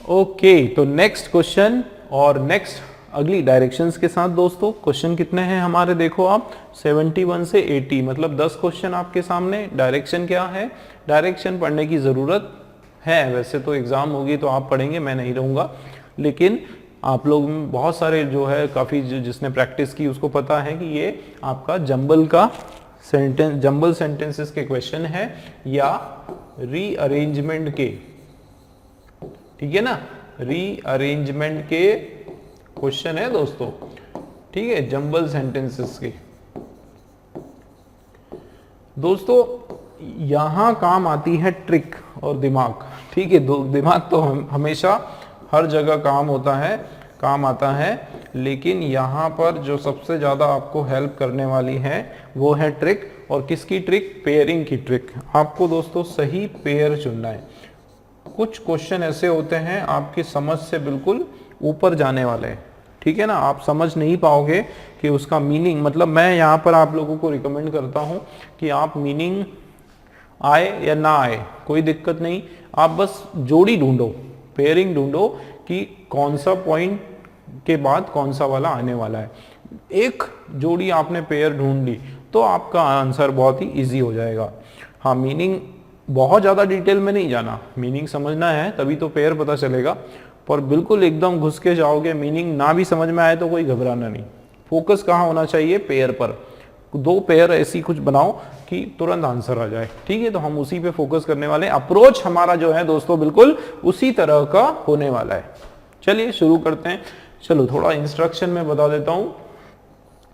Okay, तो next question और next अगली डायरेक्शंस के साथ दोस्तों। क्वेश्चन कितने हैं हमारे, देखो आप 71 से 80, मतलब 10 क्वेश्चन आपके सामने। डायरेक्शन क्या है, डायरेक्शन पढ़ने की ज़रूरत है, वैसे तो एग्ज़ाम होगी तो आप पढ़ेंगे, मैं नहीं रहूँगा, लेकिन आप लोग में बहुत सारे जो है काफ़ी जिसने प्रैक्टिस की उसको पता है कि ये आपका जंबल सेंटेंसेस के क्वेश्चन है या रीअरेंजमेंट के, ठीक है ना, रीअरेंजमेंट के क्वेश्चन है दोस्तों, ठीक है, जंबल सेंटेंसेस के। दोस्तों यहां काम आती है ट्रिक और दिमाग, ठीक है, दिमाग तो हमेशा हर जगह काम आता है, लेकिन यहाँ पर जो सबसे ज़्यादा आपको हेल्प करने वाली है वो है ट्रिक। और किसकी ट्रिक, पेयरिंग की ट्रिक। आपको दोस्तों सही पेयर चुनना है। कुछ क्वेश्चन ऐसे होते हैं आपकी समझ से बिल्कुल ऊपर जाने वाले हैं, ठीक है ना, आप समझ नहीं पाओगे कि उसका मीनिंग, मतलब मैं यहाँ पर आप लोगों को रिकमेंड करता हूँ कि आप मीनिंग आए या ना आए कोई दिक्कत नहीं, आप बस जोड़ी ढूंढो, पेयरिंग ढूंढो कि कौन सा पॉइंट के बाद कौन सा वाला आने वाला है। एक जोड़ी आपने पेयर ढूंढ ली तो आपका आंसर बहुत ही इजी हो जाएगा। हाँ, मीनिंग बहुत ज़्यादा डिटेल में नहीं जाना, मीनिंग समझना है तभी तो पेयर पता चलेगा, पर बिल्कुल एकदम घुस के जाओगे, मीनिंग ना भी समझ में आए तो कोई घबराना नहीं। फोकस कहाँ होना चाहिए, पेयर पर। 2 पेयर ऐसी कुछ बनाओ कि तुरंत आंसर आ जाए, ठीक है, तो हम उसी पे फोकस करने वाले हैं। अप्रोच हमारा जो है दोस्तों बिल्कुल उसी तरह का होने वाला है। चलिए शुरू करते हैं। चलो थोड़ा इंस्ट्रक्शन में बता देता हूँ।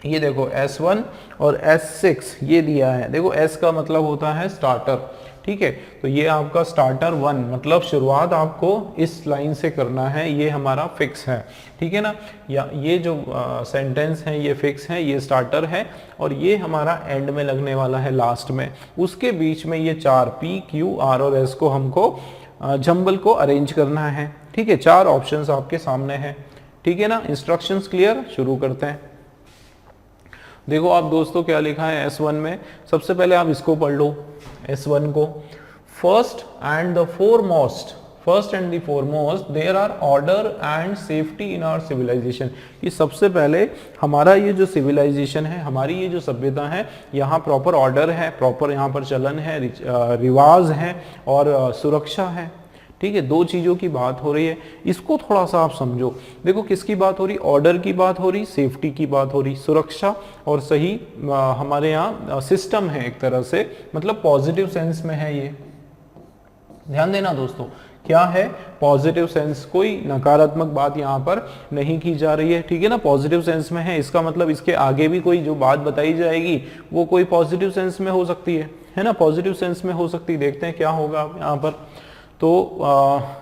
ये देखो S1 और S6 ये दिया है, देखो S का मतलब होता है स्टार्टर, ठीक है, तो ये आपका स्टार्टर 1, मतलब शुरुआत आपको इस लाइन से करना है, ये हमारा फिक्स है, ठीक है ना, या ये जो सेंटेंस है ये फिक्स है, ये स्टार्टर है, और ये हमारा एंड में लगने वाला है लास्ट में। उसके बीच में ये 4 P, Q, R और S को हमको जंबल को अरेंज करना है, ठीक है। 4 ऑप्शंस आपके सामने हैं, ठीक है ना। इंस्ट्रक्शंस क्लियर, शुरू करते हैं। देखो आप दोस्तों क्या लिखा है S1 में, सबसे पहले आप इसको पढ़ लो S1 को। First and the foremost there are order and safety in our civilisation. कि सबसे पहले हमारा ये जो सिविलाइजेशन है, हमारी ये जो सभ्यता है, यहाँ प्रॉपर ऑर्डर है, प्रॉपर यहाँ पर चलन है, रिवाज है और सुरक्षा है, ठीक है। 2 चीज़ों की बात हो रही है, इसको थोड़ा सा आप समझो। देखो किसकी बात हो रही, ऑर्डर की बात हो रही, सेफ्टी की बात हो रही, सुरक्षा और सही हमारे यहाँ सिस्टम है एक तरह से, मतलब पॉजिटिव सेंस में है ये, ध्यान देना दोस्तों, क्या है, पॉजिटिव सेंस, कोई नकारात्मक बात यहाँ पर नहीं की जा रही है, ठीक है ना, पॉजिटिव सेंस में है। इसका मतलब इसके आगे भी कोई जो बात बताई जाएगी वो कोई पॉजिटिव सेंस में हो सकती है ना, पॉजिटिव सेंस में हो सकती है। देखते हैं क्या होगा यहाँ पर। तो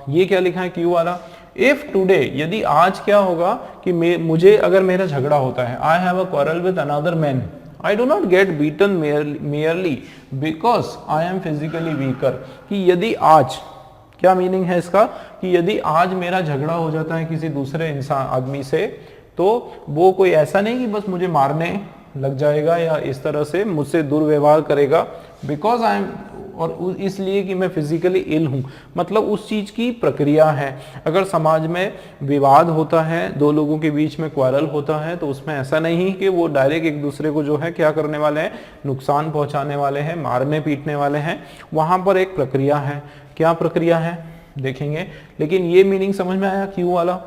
ये क्या लिखा है क्यू वाला, इफ टुडे, यदि आज क्या होगा कि मुझे अगर मेरा झगड़ा होता है, I have a quarrel with another man, I do not gate beaten merely because I am physically weaker. कि यदि आज, क्या मीनिंग है इसका, कि यदि आज मेरा झगड़ा हो जाता है किसी दूसरे इंसान आदमी से, तो वो कोई ऐसा नहीं कि बस मुझे मारने लग जाएगा या इस तरह से मुझसे दुर्व्यवहार करेगा, बिकॉज आई एम, और इसलिए कि मैं फिजिकली इल हूं, मतलब उस चीज की प्रक्रिया है। अगर समाज में विवाद होता है, 2 लोगों के बीच में क्वारल होता है, तो उसमें ऐसा नहीं कि वो डायरेक्ट एक दूसरे को जो है क्या करने वाले हैं, नुकसान पहुंचाने वाले हैं, मारने पीटने वाले हैं। वहां पर एक प्रक्रिया है, क्या प्रक्रिया है देखेंगे, लेकिन ये मीनिंग समझ में आया क्यू वाला।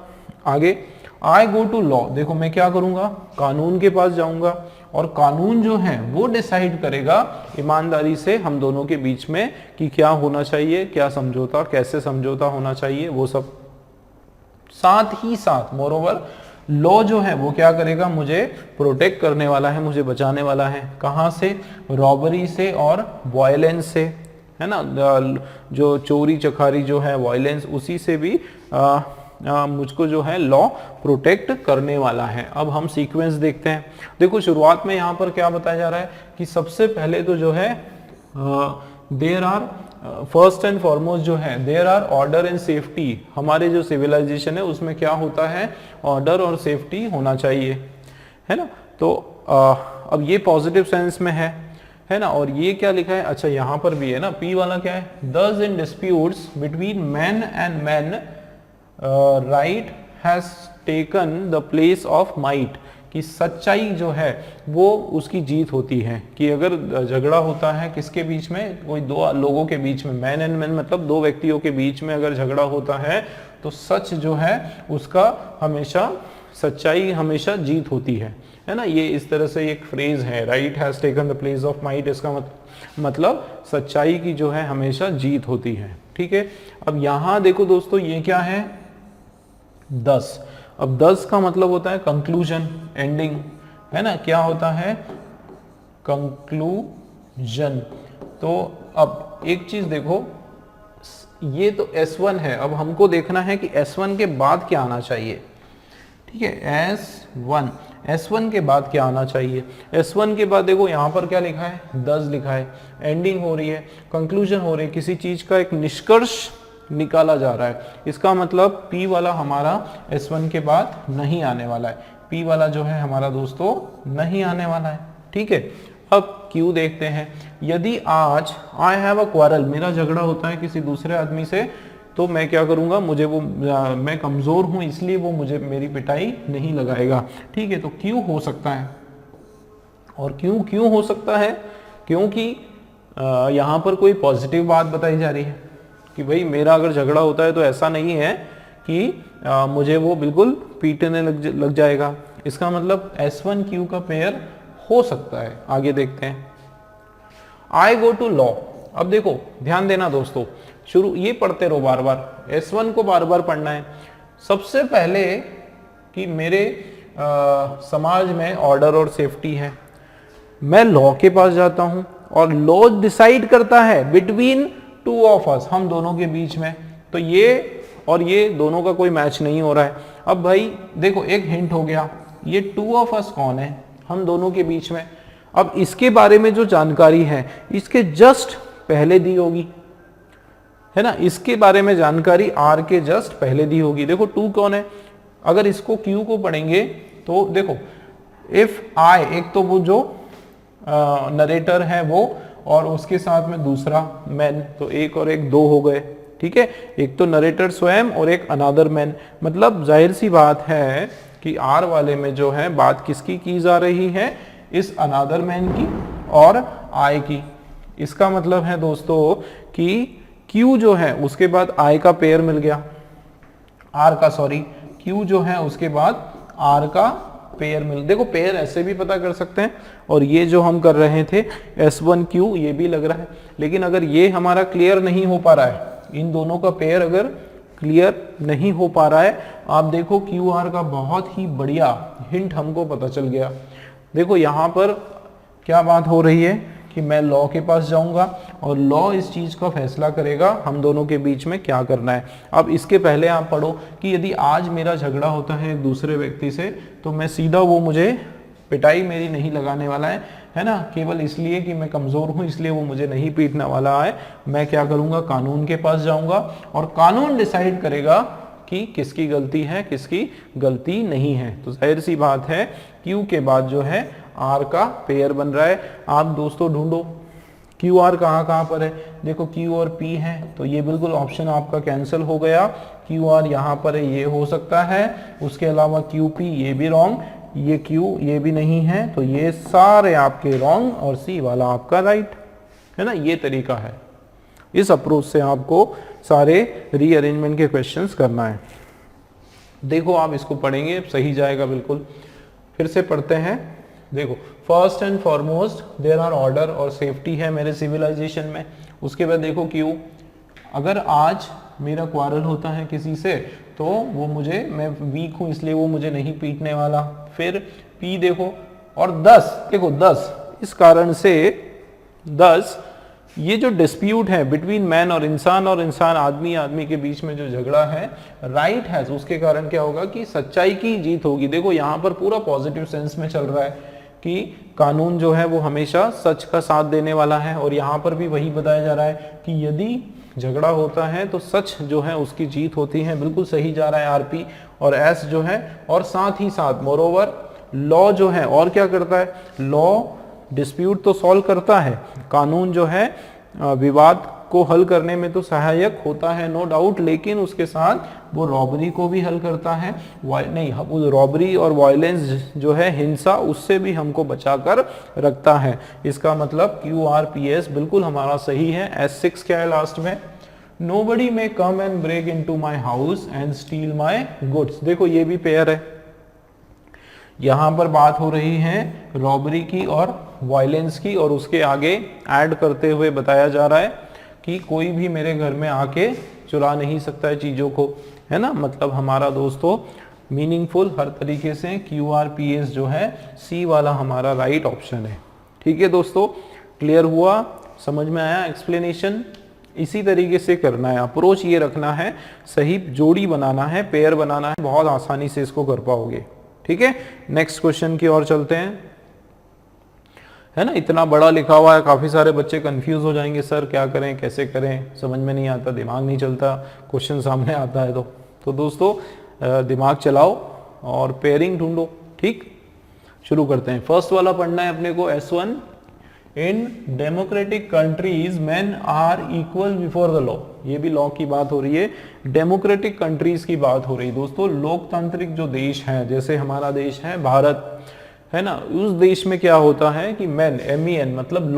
आगे, आई गो टू लॉ, देखो मैं क्या करूंगा, कानून के पास जाऊंगा, और कानून जो है वो डिसाइड करेगा ईमानदारी से हम दोनों के बीच में कि क्या होना चाहिए, क्या समझौता, कैसे समझौता होना चाहिए, वो सब। साथ ही साथ मोरोवर लॉ जो है वो क्या करेगा, मुझे प्रोटेक्ट करने वाला है, मुझे बचाने वाला है, कहां से, रॉबरी से और वायलेंस से, है ना, जो चोरी चकारी जो है वायलेंस, उसी से भी मुझको जो है लॉ प्रोटेक्ट करने वाला है। अब हम सीक्वेंस देखते हैं। देखो शुरुआत में यहाँ पर क्या बताया जा रहा है कि सबसे पहले तो जो है there are, first and foremost जो है, there are order and safety. हमारे जो सिविलाइजेशन है उसमें क्या होता है, ऑर्डर और सेफ्टी होना चाहिए, है ना। तो अब ये पॉजिटिव सेंस में है ना। और ये क्या लिखा है, अच्छा यहाँ पर भी है ना, पी वाला क्या है, thus in disputes between man and man right has taken the place of might, कि सच्चाई जो है वो उसकी जीत होती है। कि अगर झगड़ा होता है किसके बीच में, कोई दो लोगों के बीच में, मैन एंड मैन मतलब दो व्यक्तियों के बीच में अगर झगड़ा होता है तो सच जो है उसका हमेशा, सच्चाई हमेशा जीत होती है ना। ये इस तरह से एक फ्रेज है, right has taken the place of might, इसका मतलब सच्चाई की जो है हमेशा जीत होती है। ठीक है, अब यहां देखो दोस्तों ये क्या है 10। अब 10 का मतलब होता है कंक्लूजन, एंडिंग, है ना। क्या होता है कंक्लूजन। तो अब एक चीज देखो, ये तो S1 है, अब हमको देखना है कि S1 के बाद क्या आना चाहिए। ठीक है, S1 के बाद क्या आना चाहिए। S1 के बाद देखो यहाँ पर क्या लिखा है 10 लिखा है, एंडिंग हो रही है, कंक्लूजन हो रही है, किसी चीज का एक निष्कर्ष निकाला जा रहा है। इसका मतलब P वाला हमारा S1 के बाद नहीं आने वाला है, P वाला जो है हमारा दोस्तों नहीं आने वाला है। ठीक है, अब Q देखते हैं। यदि आज आई हैव अ क्वारल, मेरा झगड़ा होता है किसी दूसरे आदमी से, तो मैं क्या करूंगा, मुझे वो मैं कमजोर हूं इसलिए वो मुझे मेरी पिटाई नहीं लगाएगा। ठीक है, तो क्यों हो सकता है, और क्यों हो सकता है, क्योंकि यहाँ पर कोई पॉजिटिव बात बताई जा रही है कि भाई मेरा अगर झगड़ा होता है तो ऐसा नहीं है कि मुझे वो बिल्कुल पीटने लग जाएगा। इसका मतलब S1 Q का पेयर हो सकता है। आगे देखते हैं, आई गो टू लॉ। अब देखो ध्यान देना दोस्तों, शुरू ये पढ़ते रहो बार बार, S1 को बार बार पढ़ना है। सबसे पहले कि मेरे समाज में ऑर्डर और सेफ्टी है, मैं लॉ के पास जाता हूं और लॉ डिसाइड करता है बिटवीन टू ऑफ अस, हम दोनों के बीच में। तो ये और ये दोनों का कोई मैच नहीं हो रहा है। अब भाई देखो एक हिंट हो गया, ये टू ऑफ अस कौन है, हम दोनों के बीच में। अब इसके बारे में जो जानकारी है इसके जस्ट पहले दी होगी, है ना, इसके बारे में जानकारी R के जस्ट पहले दी होगी। देखो 2 कौन है, अगर इसको Q को पढ़ेंगे तो देखो इफ I, एक तो वो जो नरेटर है वो, और उसके साथ में दूसरा मैन, तो एक और एक 2 हो गए। ठीक है, एक तो नरेटर स्वयं और एक अनादर मैन। मतलब जाहिर सी बात है कि R वाले में जो है बात किसकी की जा रही है, इस अनादर मैन की और I की। इसका मतलब है दोस्तों कि Q जो है उसके बाद I का पेयर मिल गया, R का सॉरी, Q जो है उसके बाद R का पेयर मिल, देखो पेयर ऐसे भी पता कर सकते हैं, और ये जो हम कर रहे थे S1 Q ये भी लग रहा है। लेकिन अगर ये हमारा क्लियर नहीं हो पा रहा है, इन दोनों का पेयर अगर क्लियर नहीं हो पा रहा है, आप देखो QR का बहुत ही बढ़िया हिंट हमको पता चल गया। देखो यहाँ पर क्या बात हो रही है कि मैं लॉ के पास जाऊंगा और लॉ इस चीज का फैसला करेगा हम दोनों के बीच में क्या करना है। अब इसके पहले आप पढ़ो कि यदि आज मेरा झगड़ा होता है एक दूसरे व्यक्ति से, तो मैं सीधा, वो मुझे पिटाई मेरी नहीं लगाने वाला है ना, केवल इसलिए कि मैं कमजोर हूं इसलिए वो मुझे नहीं पीटने वाला है। मैं क्या करूंगा, कानून के पास जाऊंगा और कानून डिसाइड करेगा कि किसकी गलती है किसकी गलती नहीं है। तो जाहिर सी बात है Q के बाद जो है R का पेयर बन रहा है। आप दोस्तों ढूंढो QR कहाँ पर है, देखो Q और P है, तो ये बिल्कुल ऑप्शन आपका कैंसिल हो गया। QR यहाँ पर है, ये हो सकता है, उसके अलावा QP ये भी रॉन्ग, ये Q ये भी नहीं है, तो ये सारे आपके रॉन्ग और C वाला आपका राइट है ना। ये तरीका है, इस अप्रोच से आपको सारे रीअरेंजमेंट के क्वेश्चंस करना है। देखो आप इसको पढ़ेंगे सही जाएगा बिल्कुल। फिर से पढ़ते हैं, देखो first and foremost there are order और सेफ्टी है मेरे सिविलाइजेशन में। उसके बाद देखो Q, अगर आज मेरा क्वारल होता है किसी से तो वो मुझे, मैं वीक हूं इसलिए वो मुझे नहीं पीटने वाला। फिर P देखो, और 10 देखो 10, इस कारण से 10 ये जो डिस्प्यूट है बिटवीन मैन और इंसान आदमी के बीच में जो झगड़ा है, राइट हैज, उसके कारण क्या होगा कि सच्चाई की जीत होगी। देखो यहाँ पर पूरा पॉजिटिव सेंस में चल रहा है कि कानून जो है वो हमेशा सच का साथ देने वाला है, और यहाँ पर भी वही बताया जा रहा है कि यदि झगड़ा होता है तो सच जो है उसकी जीत होती है। बिल्कुल सही जा रहा है RP और S जो है। और साथ ही साथ मोरोवर लॉ जो है और क्या करता है, लॉ डिस्प्यूट तो सॉल्व करता है, कानून जो है विवाद को हल करने में तो सहायक होता है नो डाउट, लेकिन उसके साथ वो रॉबरी को भी हल करता है। नहीं, वो रॉबरी और वायलेंस जो है, हिंसा, उससे भी हमको बचाकर रखता है। इसका मतलब QRPS बिल्कुल हमारा सही है। S6 क्या है लास्ट में? Nobody may come and break into my house and steal my goods। देखो ये भी पेयर है, यहां पर बात हो रही है रॉबरी की और वायलेंस की, और उसके आगे ऐड करते हुए बताया जा रहा है कि कोई भी मेरे घर में आके चुरा नहीं सकता है चीजों को, है ना। मतलब हमारा दोस्तों मीनिंगफुल हर तरीके से QRPS जो है C वाला हमारा राइट ऑप्शन है। ठीक है दोस्तों, क्लियर हुआ, समझ में आया एक्सप्लेनेशन? इसी तरीके से करना है, अप्रोच ये रखना है, सही जोड़ी बनाना है, पेयर बनाना है, बहुत आसानी से इसको कर पाओगे। ठीक है, नेक्स्ट क्वेश्चन की ओर चलते हैं, है ना। इतना बड़ा लिखा हुआ है, काफी सारे बच्चे कंफ्यूज हो जाएंगे, सर क्या करें, कैसे करें, समझ में नहीं आता, दिमाग नहीं चलता, क्वेश्चन सामने आता है तो दोस्तों दिमाग चलाओ और पेयरिंग ढूंढो। ठीक, शुरू करते हैं। फर्स्ट वाला पढ़ना है अपने को, S1। In democratic countries man are equal before the law. ये भी लॉ की बात हो रही है, डेमोक्रेटिक कंट्रीज की बात हो रही है दोस्तों। लोकतांत्रिक जो देश हैं, जैसे हमारा देश है भारत, है ना, उस देश में क्या होता है कि मैन, MEN मतलब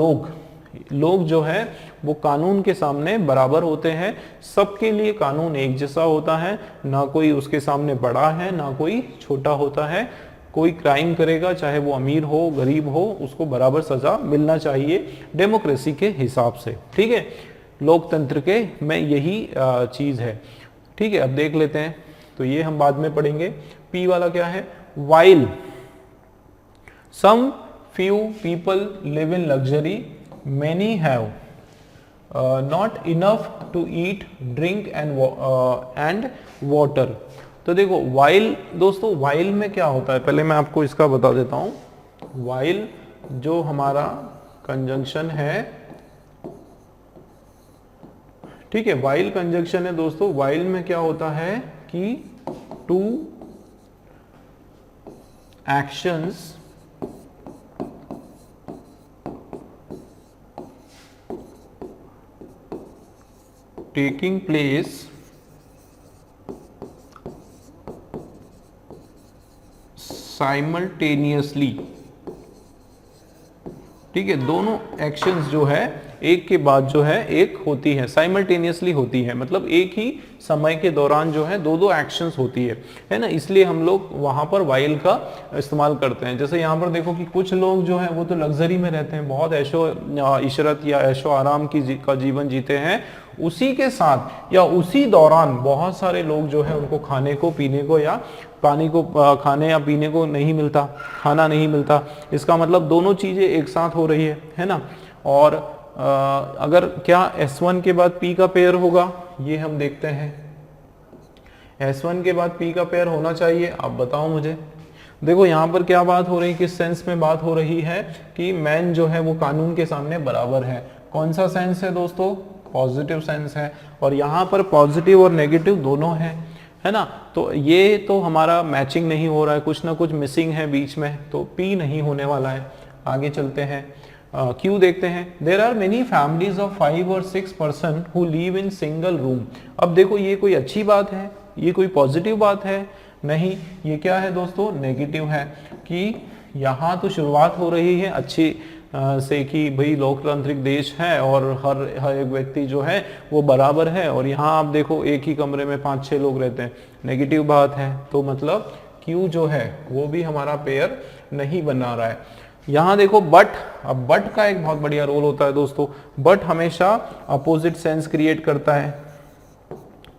लोग जो है वो कानून के सामने बराबर होते हैं। सबके लिए कानून एक जैसा होता है, ना कोई उसके सामने बड़ा है ना कोई छोटा होता है। कोई क्राइम करेगा, चाहे वो अमीर हो गरीब हो, उसको बराबर सजा मिलना चाहिए डेमोक्रेसी के हिसाब से। ठीक है, लोकतंत्र के में यही चीज है। ठीक है, अब देख लेते हैं, तो ये हम बाद में पढ़ेंगे। P वाला क्या है? While some few people live in luxury, many have not enough to eat, drink and water। तो देखो while दोस्तों, while में क्या होता है, पहले मैं आपको इसका बता देता हूं। while जो हमारा कंजंक्शन है, ठीक है, while कंजंक्शन है दोस्तों। while में क्या होता है कि two actions taking place simultaneously। ठीक है, दोनों एक्शंस जो है एक के बाद जो है एक होती है, साइमल्टेनियसली होती है, मतलब एक ही समय के दौरान जो है दो एक्शंस होती है ना। इसलिए हम लोग वहां पर वाइल का इस्तेमाल करते हैं। जैसे यहाँ पर देखो कि कुछ लोग जो है वो तो लग्जरी में रहते हैं, बहुत ऐशो इशरत या ऐशो आराम का जीवन जीते हैं। उसी के साथ या उसी दौरान बहुत सारे लोग जो है उनको खाने को, पीने को या पानी को, खाने या पीने को नहीं मिलता, खाना नहीं मिलता। इसका मतलब दोनों चीजें एक साथ हो रही है ना। और अगर क्या S1 के बाद P का पेयर होगा, ये हम देखते हैं। S1 के बाद P का पेयर होना चाहिए, आप बताओ मुझे। देखो यहाँ पर क्या बात हो रही है, किस सेंस में बात हो रही है कि मैन जो है वो कानून के सामने बराबर है। कौन सा सेंस है दोस्तों? पॉजिटिव सेंस है। और यहाँ पर पॉजिटिव और नेगेटिव दोनों है ना। तो ये तो हमारा मैचिंग नहीं हो रहा है, कुछ ना कुछ मिसिंग है बीच में, तो P नहीं होने वाला है। आगे चलते हैं, Q देखते हैं। There are many families of 5 और 6 person who live in single room. अब देखो ये कोई अच्छी बात है, ये कोई पॉजिटिव बात है? नहीं, ये क्या है दोस्तों? नेगेटिव है। कि यहाँ तो शुरुआत हो रही है अच्छी से कि भाई लोकतांत्रिक देश है और हर एक व्यक्ति जो है वो बराबर है, और यहाँ आप देखो एक ही कमरे में 5-6 लोग रहते हैं, नेगेटिव बात है। तो मतलब Q जो है वो भी हमारा पेयर नहीं बना रहा है। यहाँ देखो बट, अब बट का एक बहुत बढ़िया रोल होता है दोस्तों। बट हमेशा अपोजिट सेंस क्रिएट करता है।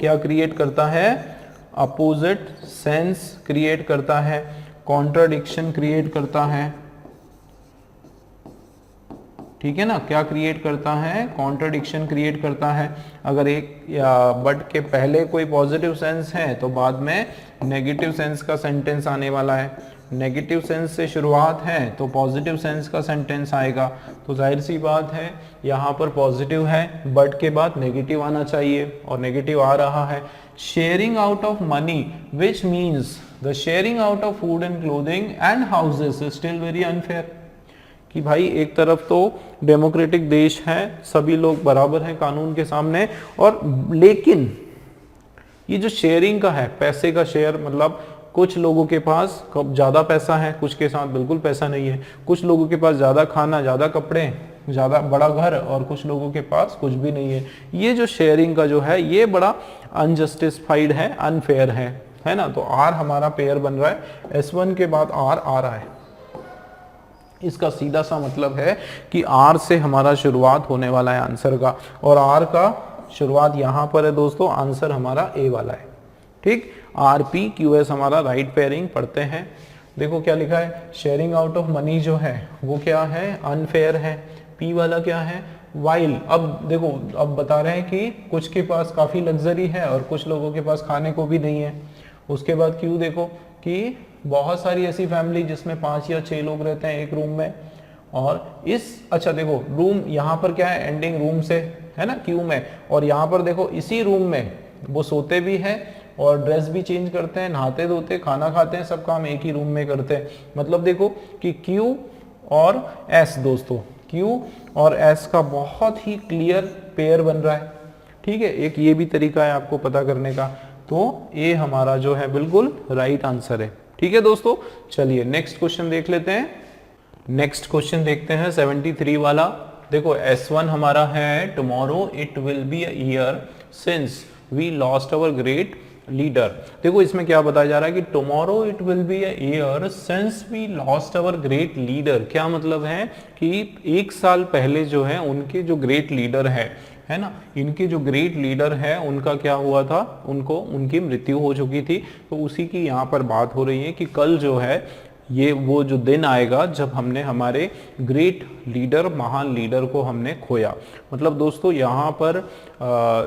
क्या क्रिएट करता है? अपोजिट सेंस क्रिएट करता है, कॉन्ट्राडिक्शन क्रिएट करता है। ठीक है ना, क्या क्रिएट करता है? कॉन्ट्राडिक्शन क्रिएट करता है। अगर एक या बट के पहले कोई पॉजिटिव सेंस है तो बाद में नेगेटिव सेंस का सेंटेंस आने वाला है। नेगेटिव सेंस से शुरुआत है तो पॉजिटिव सेंस का सेंटेंस आएगा। तो जाहिर सी बात है यहाँ पर पॉजिटिव है, बट के बाद नेगेटिव आना चाहिए और नेगेटिव आ रहा है। Sharing out of money which means the sharing out of food and clothing and houses is still very unfair. कि भाई एक तरफ तो डेमोक्रेटिक देश है, सभी लोग बराबर हैं कानून के सामने, और लेकिन ये जो शेयरिंग का है, पैसे का शेयर, मतलब कुछ लोगों के पास ज्यादा पैसा है, कुछ के साथ बिल्कुल पैसा नहीं है, कुछ लोगों के पास ज्यादा खाना, ज्यादा कपड़े, ज्यादा बड़ा घर, और कुछ लोगों के पास कुछ भी नहीं है। ये जो शेयरिंग का जो है ये बड़ा अनजस्टिफाइड है, अनफेयर है ना। तो आर हमारा पेयर बन रहा है, S1 के बाद आर आ रहा है। इसका सीधा सा मतलब है कि आर से हमारा शुरुआत होने वाला है आंसर का, और आर का शुरुआत यहां पर है दोस्तों, आंसर हमारा ए वाला है। ठीक, आर पी क्यू एस हमारा राइट पेयरिंग पढ़ते हैं। देखो क्या लिखा है, शेयरिंग आउट ऑफ मनी जो है वो क्या है, अनफेयर है। पी वाला क्या है, वाइल। अब देखो, अब बता रहे हैं कि कुछ के पास काफी लग्जरी है और कुछ लोगों के पास खाने को भी नहीं है। उसके बाद क्यू देखो कि बहुत सारी ऐसी फैमिली जिसमें 5 या 6 लोग रहते हैं एक रूम में, और अच्छा देखो रूम यहाँ पर क्या है, एंडिंग रूम से है ना क्यू में, और यहाँ पर देखो इसी रूम में वो सोते भी हैं और ड्रेस भी चेंज करते हैं, नहाते धोते, खाना खाते हैं, सब काम एक ही रूम में करते हैं। मतलब देखो कि Q और S दोस्तों, Q और S का बहुत ही क्लियर पेयर बन रहा है। ठीक है, एक ये भी तरीका है आपको पता करने का। तो ए हमारा जो है बिल्कुल राइट आंसर है। ठीक है दोस्तों, चलिए नेक्स्ट क्वेश्चन देख लेते हैं। नेक्स्ट क्वेश्चन देखते हैं 73 वाला। देखो S1 हमारा है, tomorrow it will be a year since we lost our great leader. देखो इसमें क्या बताया जा रहा है कि tomorrow it will be a year since we lost our great leader. क्या मतलब है कि 1 साल पहले जो है उनके जो ग्रेट लीडर है ना, इनके जो ग्रेट लीडर है उनका क्या हुआ था, उनकी मृत्यु हो चुकी थी। तो उसी की यहाँ पर बात हो रही है कि कल जो है ये वो जो दिन आएगा जब हमने हमारे ग्रेट लीडर, महान लीडर को हमने खोया। मतलब दोस्तों यहाँ पर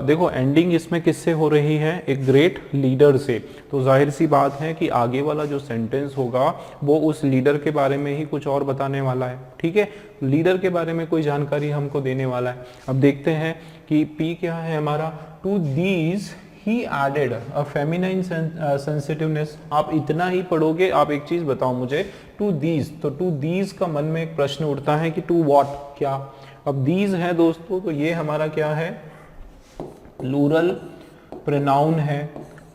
देखो एंडिंग इसमें किससे हो रही है, एक ग्रेट लीडर से। तो जाहिर सी बात है कि आगे वाला जो सेंटेंस होगा वो उस लीडर के बारे में ही कुछ और बताने वाला है। ठीक है, लीडर के बारे में कोई जानकारी हमको देने वाला है। अब देखते हैं कि पी क्या है हमारा, to these he added a feminine sensitiveness। आप इतना ही पढ़ोगे। आप एक चीज बताओ मुझे, to these, तो to these का मन में एक प्रश्न उठता है कि to what, क्या। अब these है दोस्तों, तो ये हमारा क्या है, प्लूरल प्रोनाउन है।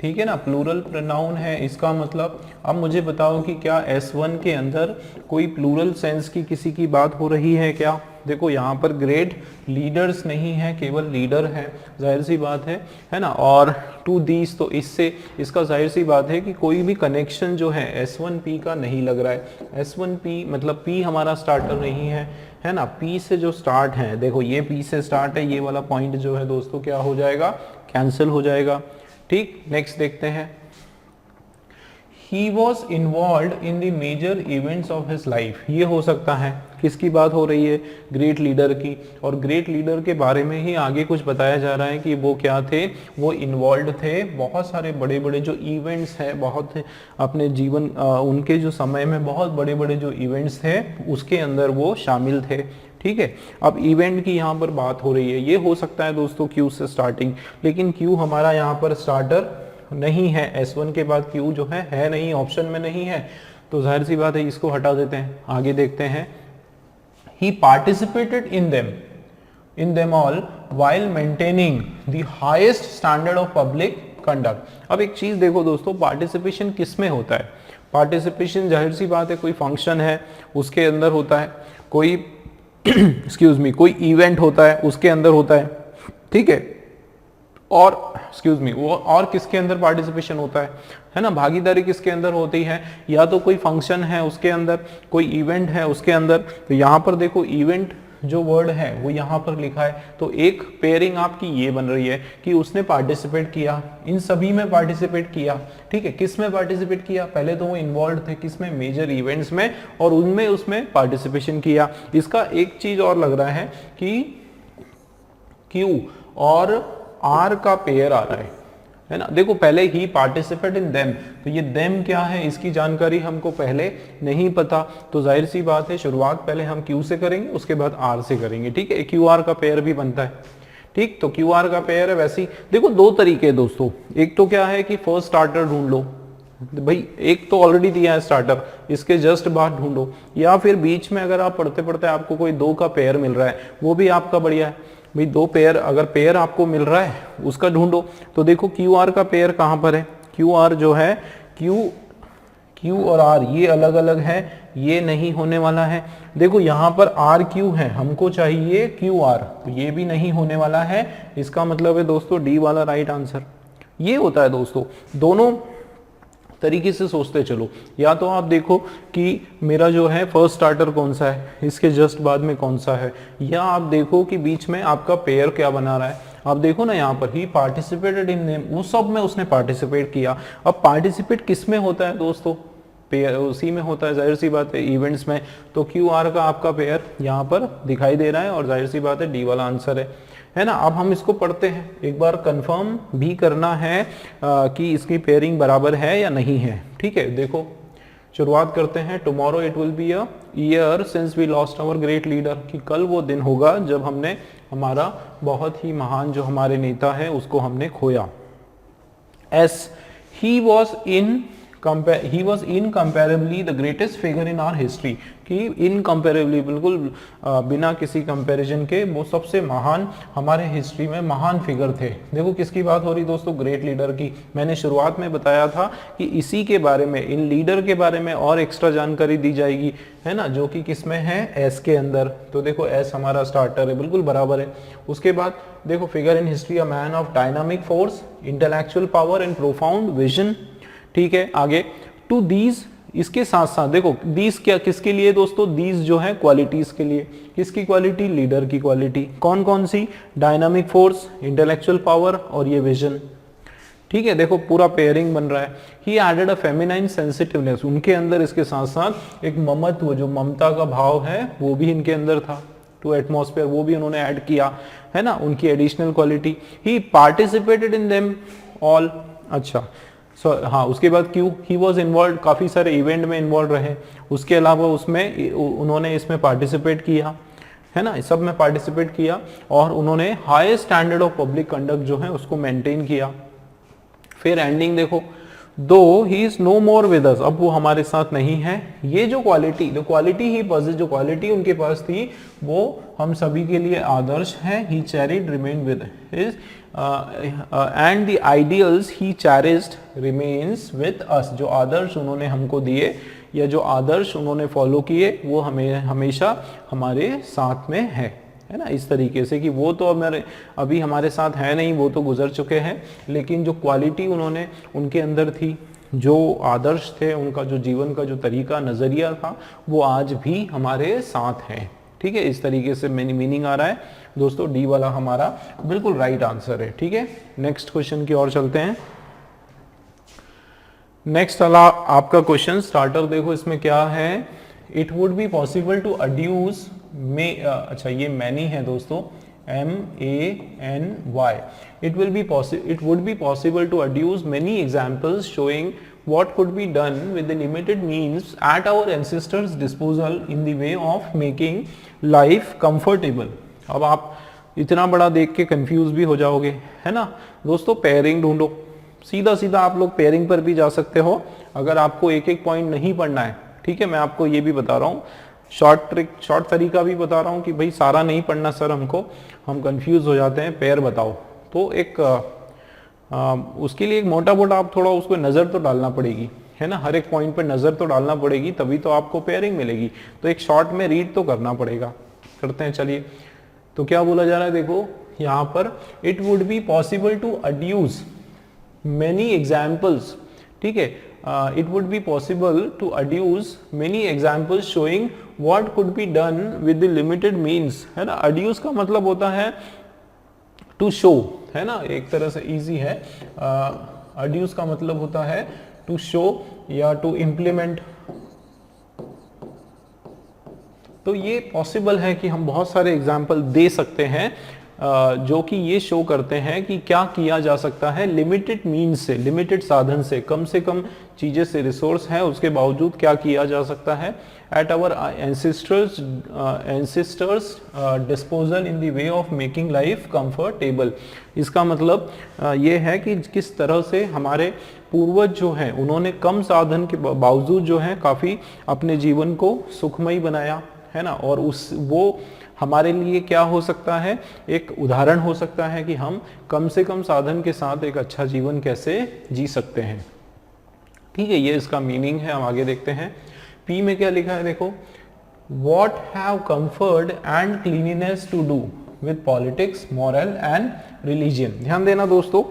ठीक है ना, प्लूरल प्रोनाउन है। इसका मतलब अब मुझे बताओ कि क्या S1 के अंदर कोई प्लूरल सेंस की किसी की बात हो रही है क्या। देखो यहाँ पर ग्रेट लीडर्स नहीं है, केवल लीडर है, जाहिर सी बात है ना। और टू दीज, तो इससे इसका जाहिर सी बात है कि कोई भी कनेक्शन जो है S1P का नहीं लग रहा है। S1P मतलब P हमारा स्टार्टर नहीं है ना। P से जो स्टार्ट है, देखो ये P से स्टार्ट है, ये वाला पॉइंट जो है दोस्तों क्या हो जाएगा, कैंसिल हो जाएगा। ठीक, नेक्स्ट देखते हैं। He was involved in the major events of his life। ये हो सकता है, किसकी बात हो रही है, ग्रेट लीडर की। और ग्रेट लीडर के बारे में ही आगे कुछ बताया जा रहा है कि वो क्या थे, वो इन्वॉल्व थे बहुत सारे बड़े बड़े जो इवेंट्स है, बहुत अपने जीवन उनके जो समय में बहुत बड़े बड़े जो इवेंट्स थे उसके अंदर वो शामिल थे। ठीक है, अब इवेंट की यहाँ पर बात हो रही है। ये हो सकता है दोस्तों Q से स्टार्टिंग, लेकिन Q हमारा यहाँ पर स्टार्टर नहीं है। S1 के बाद Q जो है नहीं, ऑप्शन में नहीं है। तो जाहिर सी बात है इसको हटा देते हैं, आगे देखते हैं। He participated in them all while maintaining the highest standard of public conduct। अब एक चीज देखो दोस्तों, पार्टिसिपेशन किस में होता है। पार्टिसिपेशन जाहिर सी बात है कोई फंक्शन है उसके अंदर होता है, कोई एक्सक्यूज मी कोई इवेंट होता है उसके अंदर होता है। ठीक है, और एक्सक्यूज मी वो और किसके अंदर पार्टिसिपेशन होता है ना, भागीदारी किसके अंदर होती है, या तो कोई फंक्शन है उसके अंदर, कोई इवेंट है उसके अंदर। तो यहाँ पर देखो इवेंट जो वर्ड है वो यहाँ पर लिखा है। तो एक पेयरिंग आपकी ये बन रही है कि उसने पार्टिसिपेट किया, इन सभी में पार्टिसिपेट किया। ठीक है, किस में पार्टिसिपेट किया, पहले तो वो इन्वॉल्व थे किसमें, मेजर इवेंट्स में, और उनमें उसमें पार्टिसिपेशन किया। इसका एक चीज और लग रहा है कि Q और R का पेयर आ रहा है ना। देखो पहले ही पार्टिसिपेट इन देम, तो ये देम क्या है इसकी जानकारी हमको पहले नहीं पता। तो जाहिर सी बात है शुरुआत पहले हम Q से करेंगे, उसके बाद R से करेंगे। ठीक है, QR का पेयर भी बनता है। ठीक, तो QR का पेयर है। वैसे ही देखो दो तरीके दोस्तों, एक तो क्या है कि फर्स्ट स्टार्टर ढूंढ लो, भाई एक तो ऑलरेडी दिया है स्टार्टर, इसके जस्ट बाद ढूंढो, या फिर बीच में अगर आप पढ़ते पढ़ते आपको कोई 2 का पेयर मिल रहा है वो भी आपका बढ़िया है भाई। 2 पेयर अगर पेयर आपको मिल रहा है उसका ढूंढो। तो देखो क्यू आर का पेयर कहां पर है, क्यू आर जो है क्यू और आर ये अलग अलग है, ये नहीं होने वाला है। देखो यहाँ पर आर क्यू है, हमको चाहिए क्यू आर, तो ये भी नहीं होने वाला है। इसका मतलब है दोस्तों डी वाला राइट आंसर। ये होता है दोस्तों, दोनों तरीके से सोचते चलो। या तो आप देखो कि मेरा जो है फर्स्ट स्टार्टर कौन सा है, इसके जस्ट बाद में कौन सा है, या आप देखो कि बीच में आपका पेयर क्या बना रहा है। आप देखो ना यहाँ पर ही पार्टिसिपेटेड इन नेम, वो सब में उसने पार्टिसिपेट किया। अब पार्टिसिपेट किस में होता है दोस्तों, पेयर उसी में होता है, जाहिर सी बात है इवेंट्स में। तो क्यू आर का आपका पेयर यहाँ पर दिखाई दे रहा है और जाहिर सी बात है डी वाला आंसर है ना। अब हम इसको पढ़ते हैं, एक बार कंफर्म भी करना है कि इसकी पेयरिंग बराबर है या नहीं है। ठीक है, देखो शुरुआत करते हैं। Tomorrow it will be a year since we lost our great leader, कि कल वो दिन होगा जब हमने हमारा बहुत ही महान जो हमारे नेता है उसको हमने खोया। As he was incomparably the greatest figure in our history, कि इनकम्पेरेबली बिल्कुल बिना किसी कंपैरिजन के वो सबसे महान हमारे हिस्ट्री में महान फिगर थे। देखो किसकी बात हो रही दोस्तों, ग्रेट लीडर की। मैंने शुरुआत में बताया था कि इसी के बारे में, इन लीडर के बारे में और एक्स्ट्रा जानकारी दी जाएगी, है ना, जो कि किस में है, एस के अंदर। तो देखो एस हमारा स्टार्टर है, बिल्कुल बराबर है। उसके बाद देखो figure in history a man of dynamic force, intellectual power and profound vision. ठीक है, आगे टू दीज, इसके साथ साथ देखो दीज क्या किसके लिए दोस्तों, दीज जो है क्वालिटीज के लिए। किसकी क्वालिटी, लीडर की क्वालिटी। कौन कौन सी, डायनामिक फोर्स, इंटेलेक्चुअल पावर और ये विजन। ठीक है, देखो पूरा पेयरिंग बन रहा है। ही एडेड अ फेमिनाइन सेंसिटिवनेस, उनके अंदर इसके साथ साथ एक ममत्व, जो ममता का भाव है वो भी इनके अंदर था। टू एटमॉस्फेयर, वो भी उन्होंने ऐड किया, है ना, उनकी additional quality. He participated in them all. अच्छा हाँ, उसके बाद क्यों, ही वॉज इन्वॉल्व, काफी सारे इवेंट में इन्वॉल्व रहे। उसके अलावा उसमें उन्होंने इसमें पार्टिसिपेट किया, है ना, सब में पार्टिसिपेट किया, और उन्होंने high standard of public conduct जो है उसको मेंटेन किया। फिर एंडिंग देखो, though he is no more with us, अब वो हमारे साथ नहीं है। ये जो क्वालिटी ही पॉजिटिव, जो क्वालिटी उनके पास थी वो हम सभी के लिए आदर्श है। He cherished remain with his end the ideals he cherished remains with us, जो आदर्श उन्होंने हमको दिए या जो आदर्श उन्होंने फॉलो किए वो हमें हमेशा हमारे साथ में है ना। इस तरीके से कि वो तो अभी हमारे साथ है नहीं, वो तो गुजर चुके हैं, लेकिन जो क्वालिटी उन्होंने उनके अंदर थी, जो आदर्श थे, उनका जो जीवन का जो तरीका नजरिया था, वो आज भी हमारे साथ है। ठीक है, इस तरीके से मीनिंग आ रहा है दोस्तों। डी वाला हमारा बिल्कुल राइट आंसर है। ठीक है, नेक्स्ट क्वेश्चन की ओर चलते हैं। नेक्स्ट वाला आपका क्वेश्चन स्टार्टर देखो इसमें क्या है, it would be possible to adduce में, अच्छा ये मैनी है दोस्तों, MANY, it would be possible to adduce many examples showing what could be done with the limited means at our ancestors disposal in the way of making life comfortable। अब आप इतना बड़ा देख के कंफ्यूज भी हो जाओगे, है ना दोस्तों। पेयरिंग ढूंढो, सीधा सीधा आप लोग पेयरिंग पर भी जा सकते हो अगर आपको एक एक पॉइंट नहीं पढ़ना है। ठीक है, मैं आपको ये भी बता रहा हूँ, शॉर्ट तरीका भी बता रहा हूँ कि भाई सारा नहीं पढ़ना सर, हम कंफ्यूज हो जाते हैं, पेयर बताओ। तो एक उसके लिए एक मोटा मोटा आप थोड़ा उसको नज़र तो डालना पड़ेगी, है ना, हर एक पॉइंट पे नज़र तो डालना पड़ेगी, तभी तो आपको पेयरिंग मिलेगी। तो एक शॉर्ट में रीड तो करना पड़ेगा, करते हैं चलिए। तो क्या बोला जा रहा है देखो यहाँ पर, it would be possible to adduce many examples. ठीक है, it would be possible to adduce many examples showing what could be done with the limited means, है ना। adduce का मतलब होता है to show, है ना, एक तरह से easy है। adduce का मतलब होता है to show या to implement। तो ये possible है कि हम बहुत सारे एग्जाम्पल दे सकते हैं जो कि ये शो करते हैं कि क्या किया जा सकता है लिमिटेड मीन्स से, लिमिटेड साधन से कम चीजें से, रिसोर्स हैं उसके बावजूद क्या किया जा सकता है at our ancestors disposal in the way of making life comfortable. इसका मतलब ये है कि किस तरह से हमारे पूर्वज जो हैं उन्होंने कम साधन के बावजूद जो है काफी अपने जीवन को सुखमय बनाया है ना, और वो हमारे लिए क्या हो सकता है, एक उदाहरण हो सकता है कि हम कम से कम साधन के साथ एक अच्छा जीवन कैसे जी सकते हैं। ठीक है, ये इसका मीनिंग है। हम आगे देखते हैं पी में क्या लिखा है, देखो What have comfort and cleanliness to do with politics, moral and religion। ध्यान देना दोस्तों,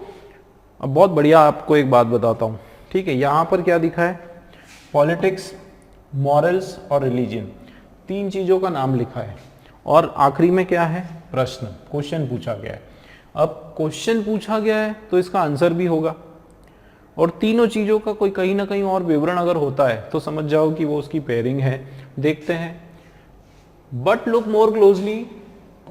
अब बहुत बढ़िया आपको एक बात बताता हूं। ठीक है, यहां पर क्या दिखा है, पॉलिटिक्स, मॉरल्स और रिलीजन, तीन चीजों का नाम लिखा है और आखिरी में क्या है, प्रश्न, क्वेश्चन पूछा गया है। अब क्वेश्चन पूछा गया है तो इसका आंसर भी होगा, और तीनों चीजों का कोई कहीं ना कहीं और विवरण अगर होता है तो समझ जाओ कि वो उसकी पेयरिंग है। देखते हैं, but look more closely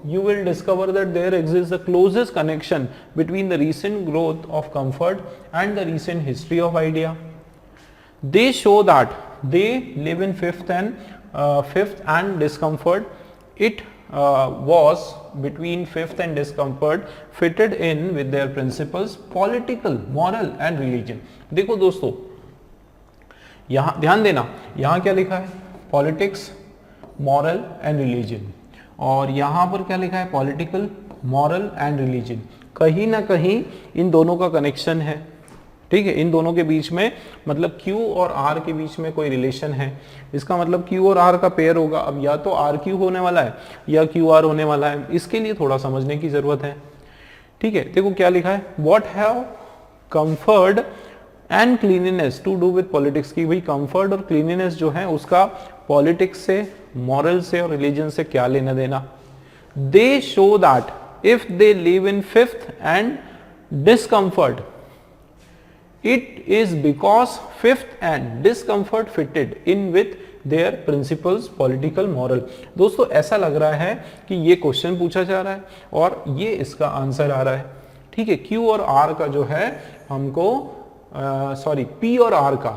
you will discover that there exists a closest connection between the recent growth of comfort and the recent history of idea. They show that they live in fifth and discomfort. It was between fifth and discomfort fitted in with their principles, political, moral and religion। देखो दोस्तों, यहाँ ध्यान देना, यहाँ क्या लिखा है, politics, moral and religion, और यहां पर क्या लिखा है, पॉलिटिकल, मॉरल एंड रिलीजन। कहीं ना कहीं इन दोनों का कनेक्शन है। ठीक है, इन दोनों के बीच में मतलब Q और R के बीच में कोई रिलेशन है। इसका मतलब Q और R का पेयर होगा। अब या तो RQ होने वाला है या QR होने वाला है, इसके लिए थोड़ा समझने की जरूरत है। ठीक है, देखो क्या लिखा है, what have comfort and cleanliness to do with politics, की भाई कंफर्ट और क्लीनलीनेस जो है उसका पॉलिटिक्स से, मॉरल से और रिलीजन से क्या लेना देना। दे show that if they live in fifth and discomfort, it is because fifth and discomfort fitted in with their principles, political, moral. दोस्तों ऐसा लग रहा है कि ये क्वेश्चन पूछा जा रहा है और ये इसका आंसर आ रहा है। ठीक है, Q और R का जो है हमको P और R का,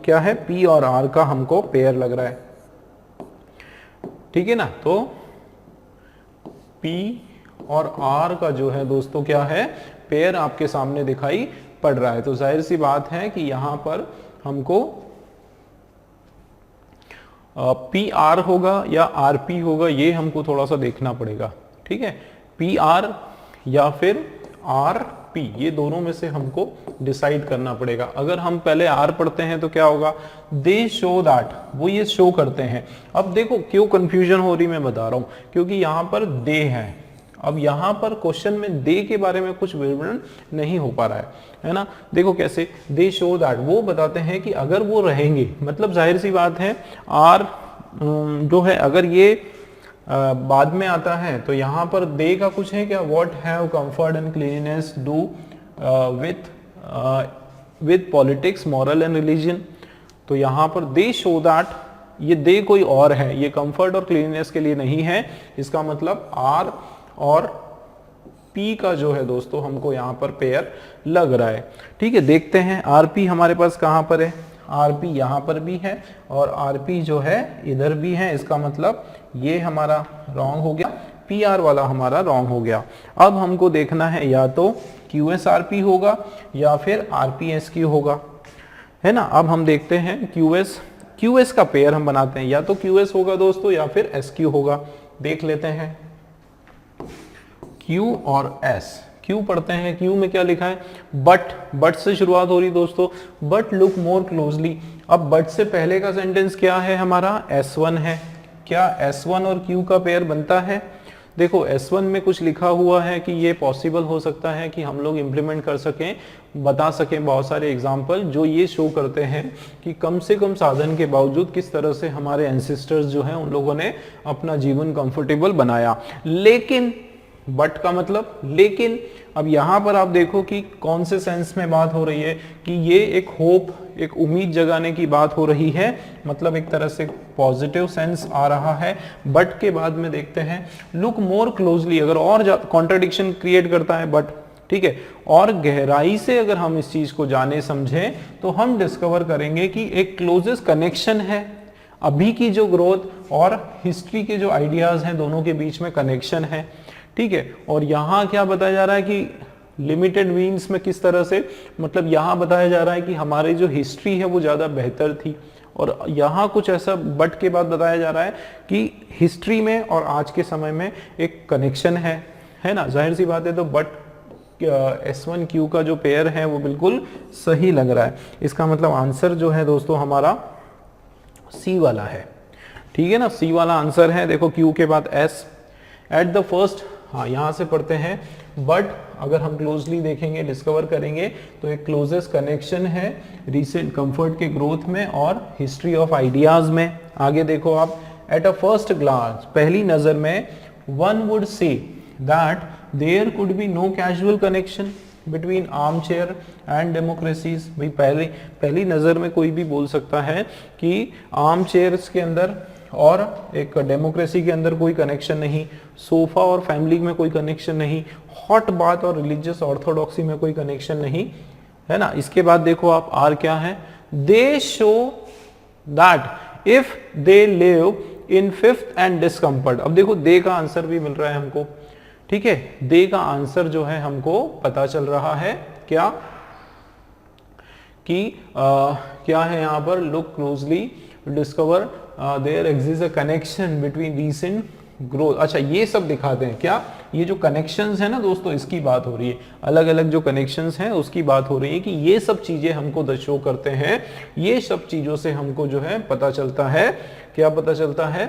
क्या है, P और R का हमको पेयर लग रहा है। ठीक है ना, तो P और R का जो है दोस्तों क्या है, पेयर आपके सामने दिखाई पड़ रहा है। तो जाहिर सी बात है कि यहां पर हमको PR होगा या RP होगा, ये हमको थोड़ा सा देखना पड़ेगा। ठीक है, PR या फिर RP, ये दोनों में से हमको डिसाइड करना पड़ेगा। अगर हम पहले R पढ़ते हैं तो क्या होगा, दे शो दैट, वो ये शो करते हैं। अब देखो क्यों कंफ्यूजन हो रही, मैं बता रहा हूं, क्योंकि यहां पर दे है। अब यहां पर क्वेश्चन में दे के बारे में कुछ विवरण नहीं हो पा रहा है ना। देखो कैसे, दे शो दैट, वो बताते हैं कि अगर वो रहेंगे, मतलब जाहिर सी बात है R जो है अगर ये बाद में आता है तो यहां पर दे का कुछ है क्या, what have comfort and cleanliness do with politics, moral and religion. तो यहां पर दे शो दैट, ये दे कोई और है, ये कंफर्ट और क्लीनलीनेस के लिए नहीं है। इसका मतलब R और P का जो है दोस्तों हमको यहां पर पेयर लग रहा है। ठीक है, देखते हैं RP हमारे पास कहां पर है, RP यहां पर भी है और RP जो है इधर भी है। इसका मतलब ये हमारा रॉन्ग हो गया, PR वाला हमारा रॉन्ग हो गया। अब हमको देखना है या तो QSRP होगा या फिर RPSQ होगा, है ना। अब हम देखते हैं QS का पेयर हम बनाते हैं, या तो QS होगा दोस्तों या फिर SQ होगा। देख लेते हैं Q और S। Q पढ़ते हैं, Q में क्या लिखा है, बट से शुरुआत हो रही दोस्तों, बट लुक मोर क्लोजली। अब बट से पहले का सेंटेंस क्या है हमारा, S1 है। क्या S1 और Q का पेयर बनता है? देखो S1 में कुछ लिखा हुआ है कि ये पॉसिबल हो सकता है कि हम लोग इम्प्लीमेंट कर सकें, बता सकें बहुत सारे एग्जाम्पल जो ये शो करते हैं कि कम से कम साधन के बावजूद किस तरह से हमारे एंसेस्टर्स जो हैं उन लोगों ने अपना जीवन कंफर्टेबल बनाया। लेकिन बट का मतलब लेकिन। अब यहां पर आप देखो कि कौन से सेंस में बात हो रही है कि ये एक होप, एक उम्मीद जगाने की बात हो रही है, मतलब एक तरह से पॉजिटिव सेंस आ रहा है। बट के बाद में देखते हैं लुक मोर क्लोजली, अगर और कॉन्ट्रडिक्शन क्रिएट करता है बट, ठीक है, और गहराई से अगर हम इस चीज को जाने समझें तो हम डिस्कवर करेंगे कि एक क्लोजेस्ट कनेक्शन है, अभी की जो ग्रोथ और हिस्ट्री के जो आइडियाज हैं दोनों के बीच में कनेक्शन है, ठीक है। और यहाँ क्या बताया जा रहा है कि लिमिटेड मीन्स में किस तरह से, मतलब यहाँ बताया जा रहा है कि हमारी जो हिस्ट्री है वो ज़्यादा बेहतर थी, और यहाँ कुछ ऐसा बट के बाद बताया जा रहा है कि हिस्ट्री में और आज के समय में एक कनेक्शन है ना, जाहिर सी बात है। तो बट S1Q का जो पेयर है वो बिल्कुल सही लग रहा है। इसका मतलब आंसर जो है दोस्तों हमारा सी वाला है, ठीक है ना, सी वाला आंसर है। देखो Q के बाद S एट द फर्स्ट, हाँ यहां से पढ़ते हैं, बट अगर हम क्लोजली देखेंगे, डिस्कवर करेंगे तो एक क्लोजेस्ट कनेक्शन है रिसेंट कंफर्ट के ग्रोथ में और हिस्ट्री ऑफ आइडियाज में। आगे देखो आप, एट अ फर्स्ट ग्लांस, पहली नजर में, one would say that there could be no casual connection between arm chair and democracies. भाई पहली नजर में कोई भी बोल सकता है कि आर्म चेयर्स के अंदर और एक डेमोक्रेसी के अंदर कोई कनेक्शन नहीं, सोफा और फैमिली में कोई कनेक्शन नहीं, हॉट बात और रिलीजियस ऑर्थोडॉक्सी में कोई कनेक्शन नहीं, है ना। इसके बाद देखो आप, आर क्या है, दे show that if they live in fifth and discomfort. अब देखो दे का आंसर भी मिल रहा है हमको, ठीक है, दे का आंसर जो है हमको पता चल रहा है क्या कि क्या है यहाँ पर, look closely discover there exist a connection between recent growth. अच्छा ये सब दिखाते हैं क्या, ये जो कनेक्शंस है ना दोस्तों, इसकी बात हो रही है, अलग अलग जो कनेक्शंस हैं उसकी बात हो रही है कि ये सब चीजें हमको शो करते हैं। ये सब चीजों से हमको जो है पता चलता है, क्या पता चलता है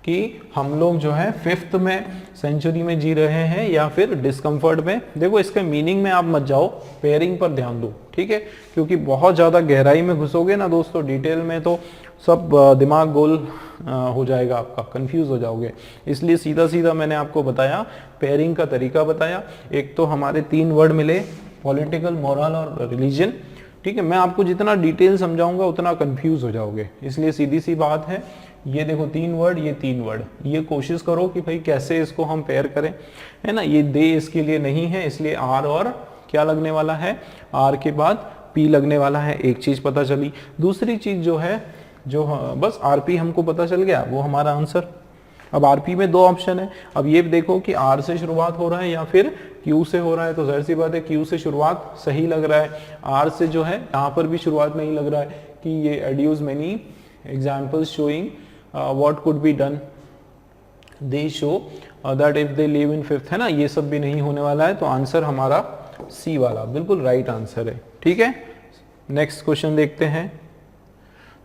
कि हम लोग जो है फिफ्थ में सेंचुरी में जी रहे हैं या फिर डिस्कम्फर्ट में। देखो इसके मीनिंग में आप मत जाओ, पेयरिंग पर ध्यान दो, ठीक है, क्योंकि बहुत ज्यादा गहराई में घुसोगे ना दोस्तों डिटेल में तो सब दिमाग गोल हो जाएगा आपका, कंफ्यूज हो जाओगे। इसलिए सीधा सीधा मैंने आपको बताया, पेयरिंग का तरीका बताया। एक तो हमारे 3 वर्ड मिले, पॉलिटिकल, मोरल और रिलीजन, ठीक है। मैं आपको जितना डिटेल समझाऊंगा उतना कंफ्यूज हो जाओगे, इसलिए सीधी सी बात है, ये देखो 3 वर्ड, ये 3 वर्ड, ये कोशिश करो कि भाई कैसे इसको हम पेयर करें, है ना। ये दे इसके लिए नहीं है, इसलिए आर और क्या लगने वाला है, आर के बाद पी लगने वाला है। एक चीज पता चली। दूसरी चीज जो है, जो बस आरपी हमको पता चल गया, वो हमारा आंसर। अब आरपी में 2 ऑप्शन है। अब ये देखो कि आर से शुरुआत हो रहा है या फिर क्यू से हो रहा है, तो जाहिर सी बात है क्यू से शुरुआत सही लग रहा है। आर से जो है यहाँ पर भी शुरुआत नहीं लग रहा है कि ये adduce many examples showing what could be done, they show that if they live in fifth, है ना, ये सब भी नहीं होने वाला है। तो आंसर हमारा सी वाला बिल्कुल राइट आंसर है, ठीक है। नेक्स्ट क्वेश्चन देखते हैं।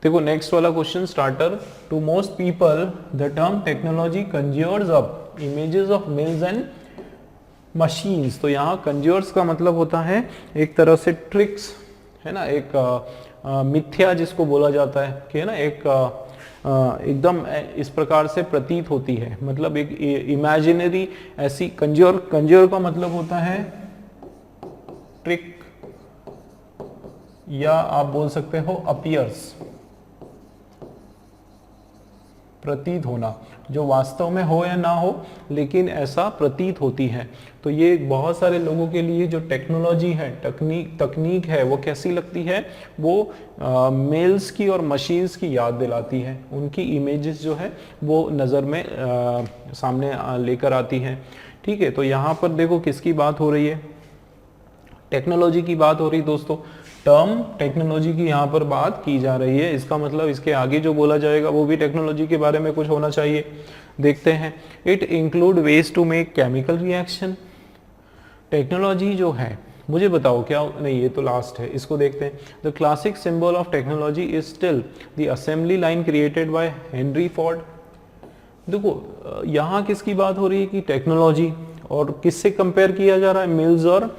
देखो नेक्स्ट वाला question, starter, to most people the term technology conjures up images of mills and machines. तो यहाँ कंज्यूर्स का मतलब होता है एक तरह से ट्रिक्स, है ना, एक मिथ्या जिसको बोला जाता है कि, है ना, एक एकदम इस प्रकार से प्रतीत होती है, मतलब एक इमेजिनरी ऐसी। कंज्योर का मतलब होता है ट्रिक, या आप बोल सकते हो अपीयर्स, प्रतीत होना, जो वास्तव में हो या ना हो लेकिन ऐसा प्रतीत होती है। तो ये बहुत सारे लोगों के लिए जो टेक्नोलॉजी है, तकनीक है, वो कैसी लगती है, वो मेल्स की और मशीन्स की याद दिलाती है। उनकी इमेजेस जो है वो नज़र में सामने लेकर आती हैं, ठीक है। तो यहाँ पर देखो किसकी बात हो रही है, टेक्नोलॉजी की बात हो रही दोस्तों। टर्म टेक्नोलॉजी की यहाँ पर बात की जा रही है, इसका मतलब इसके आगे जो बोला जाएगा वो भी टेक्नोलॉजी के बारे में कुछ होना चाहिए। देखते हैं, it include ways to make chemical reaction. Technology जो है, मुझे बताओ क्या, नहीं ये तो लास्ट है, इसको देखते हैं। The classic symbol of technology is still the assembly line created by Henry Ford. देखो यहाँ किसकी बात हो रही है कि टेक्नोलॉजी, और किससे कंपेयर किया जा रहा है, मिल्स और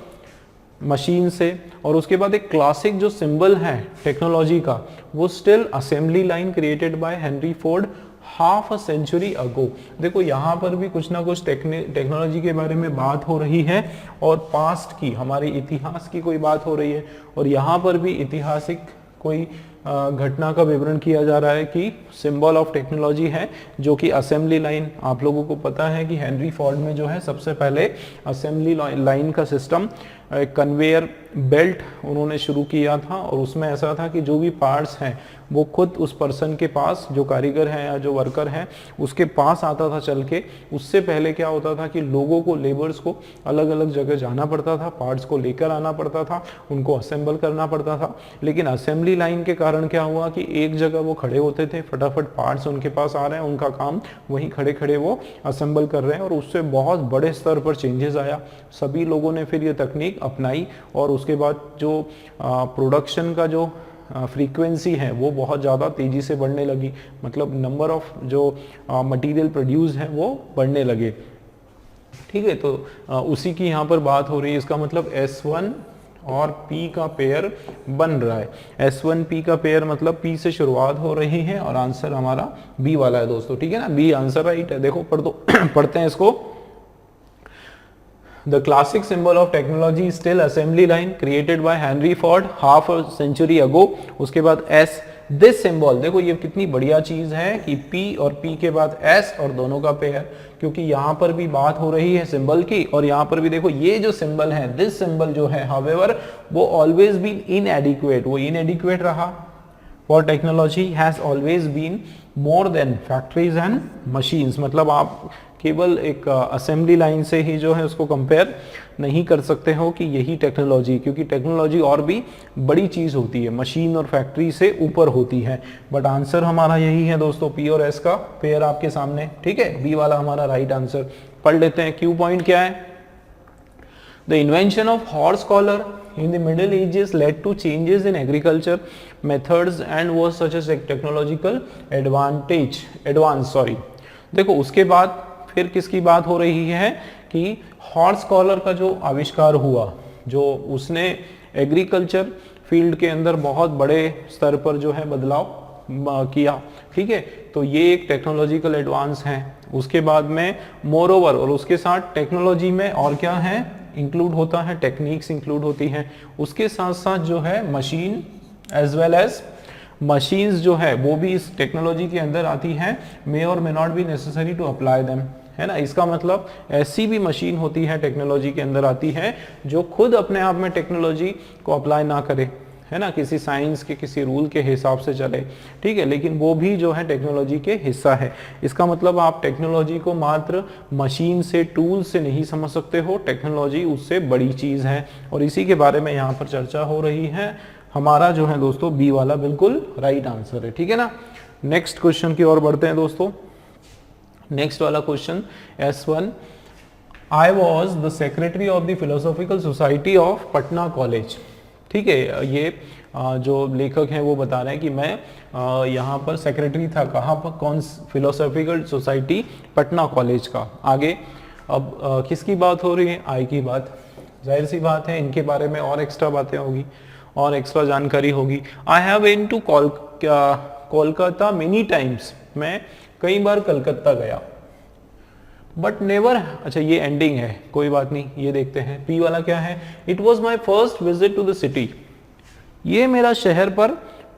मशीन से। और उसके बाद एक क्लासिक जो सिंबल है टेक्नोलॉजी का, वो still assembly line created by Henry Ford half a century ago. देखो यहाँ पर भी कुछ ना कुछ टेक्नोलॉजी के बारे में बात हो रही है और पास्ट की, हमारे इतिहास की कोई बात हो रही है, और यहाँ पर भी ऐतिहासिक कोई घटना का विवरण किया जा रहा है कि सिंबल ऑफ टेक्नोलॉजी है जो कि असेंबली लाइन। आप लोगों को पता है कि हेनरी फोर्ड में जो है सबसे पहले असेंबली लाइन का सिस्टम, कन्वेयर बेल्ट उन्होंने शुरू किया था, और उसमें ऐसा था कि जो भी पार्ट्स हैं वो खुद उस पर्सन के पास, जो कारीगर है या जो वर्कर है उसके पास आता था चल के। उससे पहले क्या होता था कि लोगों को, लेबर्स को अलग अलग जगह जाना पड़ता था, पार्ट्स को लेकर आना पड़ता था, उनको असेंबल करना पड़ता था। लेकिन असेंबली लाइन के कारण क्या हुआ कि एक जगह वो खड़े होते थे, फटाफट पार्ट्स उनके पास आ रहे हैं, उनका काम वहीं खड़े खड़े वो असेंबल कर रहे हैं, और उससे बहुत बड़े स्तर पर चेंजेस आया। सभी लोगों ने फिर ये तकनीक अपनाई और उसके बाद जो प्रोडक्शन का जो फ्रीक्वेंसी है वो बहुत ज़्यादा तेज़ी से बढ़ने लगी, मतलब नंबर ऑफ जो मटेरियल प्रोड्यूस है वो बढ़ने लगे। ठीक है, तो उसी की यहाँ पर बात हो रही है। इसका मतलब S1 और P का पेयर बन रहा है। S1 P का पेयर मतलब P से शुरुआत हो रही है और आंसर हमारा B वाला है दोस्तों। ठीक है ना, B आंसर राइट है। देखो पढ़ दो पढ़ते हैं इसको। The classic symbol of technology is still assembly line created by Henry Ford half a century ago। उसके बाद S, this symbol, देखो ये कितनी बढ़िया चीज है कि P और P के बाद S और दोनों का पेयर, क्योंकि यहाँ पर भी बात हो रही है सिंबल की, और यहाँ पर भी देखो ये जो सिंबल है, दिस सिंबल जो है however वो always been inadequate, वो inadequate रहा। For technology has always been more than factories and machines, मतलब आप केवल एक असेंबली लाइन से ही जो है उसको कंपेयर नहीं कर सकते हो कि यही टेक्नोलॉजी, क्योंकि टेक्नोलॉजी और भी बड़ी चीज होती है, मशीन और फैक्ट्री से ऊपर होती है। बट आंसर हमारा यही है दोस्तों, पी और एस का पेयर आपके सामने। ठीक है, बी वाला हमारा राइट आंसर। पढ़ लेते हैं क्यू पॉइंट क्या है। The invention of horse collar in the Middle Ages led to changes in agriculture methods and was such a technological advance। देखो उसके बाद फिर किसकी बात हो रही है कि हॉर्स कॉलर का जो आविष्कार हुआ, जो उसने एग्रीकल्चर फील्ड के अंदर बहुत बड़े स्तर पर जो है बदलाव किया। ठीक है, तो ये एक टेक्नोलॉजिकल एडवांस है। उसके बाद में मोर ओवर, और उसके साथ टेक्नोलॉजी में और क्या है इंक्लूड होता है, टेक्निक्स इंक्लूड होती हैं। उसके साथ साथ जो है machine as well as machines जो है वो भी इस टेक्नोलॉजी के अंदर आती हैं। मे और may not be necessary to apply them, है ना। इसका मतलब ऐसी भी मशीन होती है टेक्नोलॉजी के अंदर आती है जो खुद अपने आप में टेक्नोलॉजी को अप्लाई ना करे, है ना, किसी साइंस के किसी रूल के हिसाब से चले। ठीक है, लेकिन वो भी जो है टेक्नोलॉजी के हिस्सा है। इसका मतलब आप टेक्नोलॉजी को मात्र मशीन से, टूल से नहीं समझ सकते हो, टेक्नोलॉजी उससे बड़ी चीज है, और इसी के बारे में यहाँ पर चर्चा हो रही है। हमारा जो है दोस्तों बी वाला बिल्कुल राइट आंसर है। ठीक है ना, नेक्स्ट क्वेश्चन की ओर बढ़ते हैं दोस्तों। नेक्स्ट वाला question S1, I was the secretary of the philosophical society of Patna college. ठीक है, ये जो लेखक हैं वो बता रहे हैं कि मैं यहाँ पर सेक्रेटरी था, कहाँ पर, कौन, फिलोसॉफिकल सोसाइटी पटना कॉलेज का। आगे अब किसकी बात हो रही है, आई की बात। जाहिर सी बात है इनके बारे में और एक्स्ट्रा बातें होगी और एक्स्ट्रा जानकारी होगी। I have been to Kolkata many times, मैं कई बार कलकत्ता गया। बट नेवर, अच्छा ये एंडिंग है, कोई बात नहीं, ये देखते हैं। पी वाला क्या है, it was my first visit to the city, ये मेरा शहर पर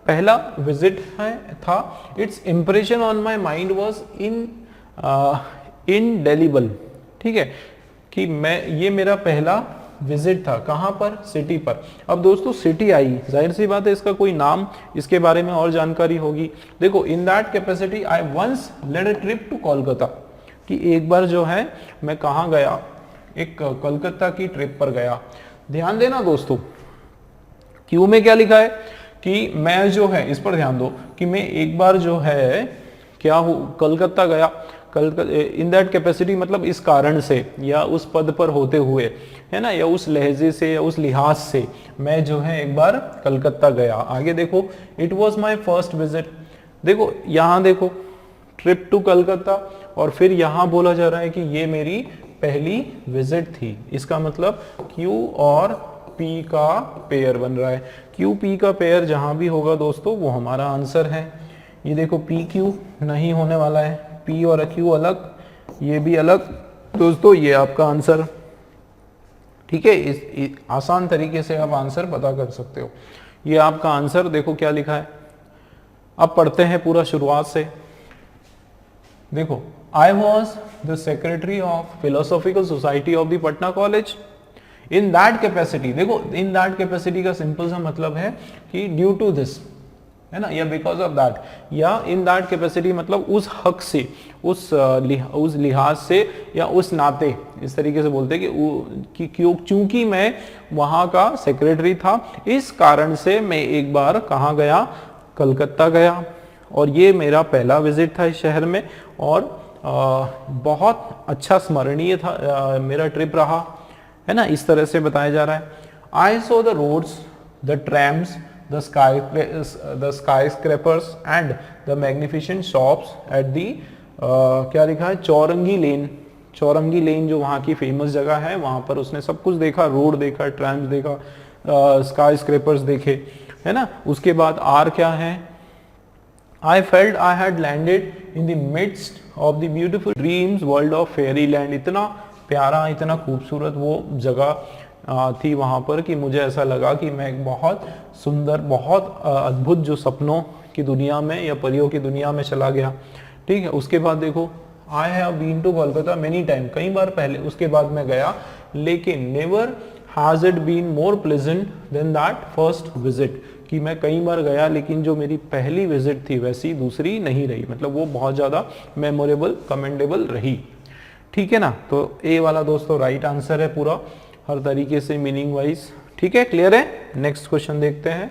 पहला विजिट है था। Its impression on my mind was indelible. ठीक है, कि मैं, ये मेरा पहला विजिट था, कहां पर, सिटी पर। अब दोस्तों सिटी आई, जाहिर सी बात है इसका कोई नाम, इसके बारे में और जानकारी होगी। देखो, in that capacity I once led a trip to Kolkata, कि एक बार जो है मैं कहां गया, एक कोलकाता की ट्रिप पर गया। ध्यान देना दोस्तों, क्यू में क्या लिखा है कि मैं जो है, इस पर ध्यान दो, कि मैं एक बार जो है क्या हूं, कलकत्ता गया। इन दैट कैपेसिटी मतलब इस कारण से, या उस पद पर होते हुए, है ना, या उस लहजे से, या उस लिहाज से मैं जो है एक बार कलकत्ता गया। आगे देखो, it was my first visit. देखो यहाँ देखो, ट्रिप टू कलकत्ता, और फिर यहाँ बोला जा रहा है कि ये मेरी पहली विजिट थी। इसका मतलब Q और P का पेयर बन रहा है। Q P का पेयर जहां भी होगा दोस्तों वो हमारा आंसर है। ये देखो पी क्यू नहीं होने वाला है, पी और क्यू अलग, ये भी अलग। दोस्तों ये आपका आंसर, ठीक है। इस आसान तरीके से आप आंसर पता कर सकते हो। ये आपका आंसर देखो क्या लिखा है। अब पढ़ते हैं पूरा शुरुआत से। देखो, I was the secretary of philosophical society of the Patna college in that capacity. देखो इन दैट कैपेसिटी का सिंपल सा मतलब है कि ड्यू टू दिस, है ना, या बिकॉज ऑफ दैट, या इन दैट कैपेसिटी मतलब उस हक से, उस लिहाज से या उस नाते, इस तरीके से बोलते हैं कि क्यों, चूंकि मैं वहां का सेक्रेटरी था, इस कारण से मैं एक बार कहाँ गया, कलकत्ता गया। और ये मेरा पहला विजिट था इस शहर में, और बहुत अच्छा स्मरणीय था मेरा ट्रिप रहा, है ना, इस तरह से बताया जा रहा है। I saw the roads, the trams, the skyscrapers and the magnificent shops at the क्या लिखा है, चौरंगी लेन। चौरंगी लेन जो वहाँ की फेमस जगह है, वहाँ पर उसने सब कुछ देखा, रोड देखा, ट्रैम्स देखा, स्काई स्क्रैपर्स देखे, है ना। उसके बाद आर क्या है, I felt I had landed in the midst of the beautiful dreams world of fairyland। इतना प्यारा, इतना खूबसूरत वो जगह थी वहाँ पर कि मुझे ऐसा लगा कि मैं एक बहुत सुंदर, बहुत अद्भुत जो सपनों की दुनिया में या परियों की दुनिया में चला गया, ठीक है। उसके बाद देखो, I have been to Kolkata many time, कई बार पहले उसके बाद मैं गया, लेकिन never has it been more pleasant than that first visit, कि मैं कई बार गया लेकिन जो मेरी पहली विजिट थी वैसी दूसरी नहीं रही, मतलब वो बहुत ज़्यादा मेमोरेबल, कमेंडेबल रही, ठीक है ना। तो ए वाला दोस्तों राइट आंसर है पूरा, हर तरीके से मीनिंग वाइज, ठीक है, क्लियर है। नेक्स्ट क्वेश्चन देखते हैं।